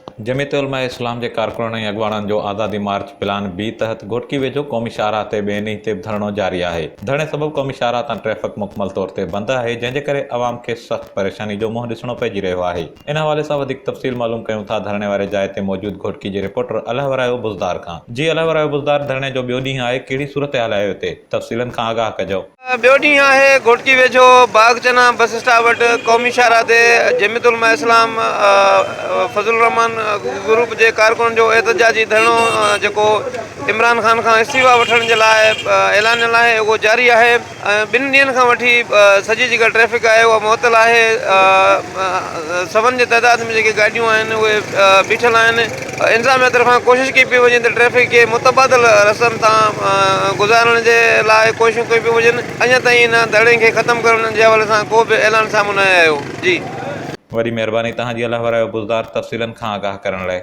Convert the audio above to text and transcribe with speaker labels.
Speaker 1: जमीयत उलमा इस्लाम के कारकुननि ऐं अॻवाननि जो आज़ादी मार्च प्लान बी तहत घोटकी वेझो क़ौमी शाहराह ते ॿिए ॾींहं ते धरणो जारी आहे। धरणे सबबि क़ौमी शाहराह तां ट्रैफ़िक मुकमल तौर ते बंदि आहे, जंहिंजे करे अवाम खे सख़्त परेशानी जो मुंहुं ॾिसणो पइजी रहियो आहे। इन हवाले सां वधीक तफ़सील मालूम कयूं था धरणे वारे जाइ ते मौजूद घोटकी जे रिपोर्टर अलहवरायो बुज़दार खां। जी अलहवरायो बुज़दार, धरणे जो ॿियो ॾींहुं आहे, कहिड़ी सूरत हाल आहे हुते? तफ़सीलनि खां आगाह कजो।
Speaker 2: ॿियो ॾींहुं आहे घोटकी वेझो बागचना बस स्टॉप वटि क़ौमी शाहराह ते जमीयत उलमा इस्लाम फज़लुर रहमान ग्रुप जे कारकुन जो एहतजाजी धरणो जेको इमरान ख़ान खां इस्तीफ़ा वठण जे लाइ ऐलान आहे उहो जारी आहे। ॿिनि ॾींहंनि खां वठी सॼी जेका ट्रैफ़िक आहे उहा मुअतल आहे। सवनि जे तइदाद में जेके गाॾियूं आहिनि उहे बीठल आहिनि। इंतिज़ामिया तरफ़ां कोशिशि कई पई वञे त ट्रैफ़िक खे मुतबादिल रस्तनि तां गुज़ारण जे लाइ कोशिशूं कई पियूं वञनि। अञा ताईं इन धरणे खे ख़तमु करण जे हवाले सां को बि ऐलान साम्हूं न आयो। जी
Speaker 1: वॾी महिरबानी तव्हांजी अलहवरायो बुज़दार, तफ़सीलनि खां आगाह करण लाइ।